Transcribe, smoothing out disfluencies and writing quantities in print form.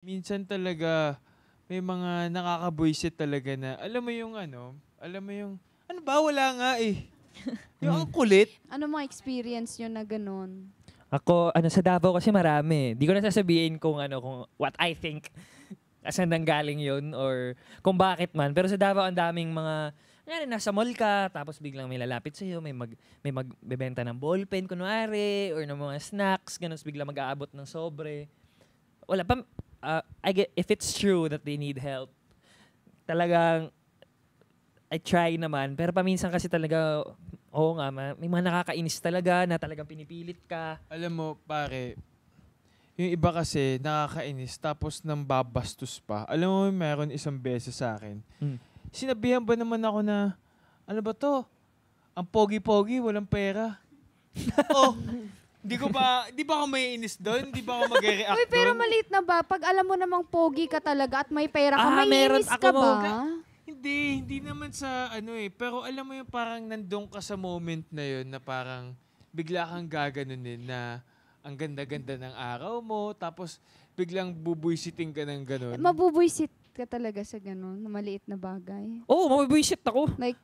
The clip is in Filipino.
Minsan talaga may mga nakakabwisit talaga na alam mo yung, ano ba, wala nga eh. Yung ang kulit. Ano mga experience nyo na ganun? Ako, sa Davao kasi marami. Di ko na sasabihin kung what I think asan nanggaling yun or kung bakit man. Pero sa Davao, ang daming mga, nasa mall ka, tapos biglang may lalapit sa'yo, may magbebenta ng ballpen, kunwari, or ng mga snacks, ganun, tapos biglang mag-aabot ng sobre. Wala pa, if it's true that they need help, talagang, I try naman. Pero paminsan kasi talaga, oo nga, may mga nakakainis talaga na talagang pinipilit ka. Alam mo, pare, yung iba kasi nakakainis tapos nang babastos pa. Alam mo, meron isang beses sa akin. Sinabihan ba naman ako na, ano ba to? Ang pogi-pogi, walang pera. Oh, di ba ako may inis doon? Di ba ako mag-react doon? Uy, pero maliit na ba? Pag alam mo namang pogi ka talaga at may pera ka, may meron inis ka ako ba? Hindi naman sa pero alam mo yung parang nandun ka sa moment na yun na parang bigla kang gaganunin na ang ganda-ganda ng araw mo, tapos biglang bubuysitin ka ng ganun. Mabubwisit ka talaga sa ganun, na maliit na bagay. Oo, mabibwisit ako. Like,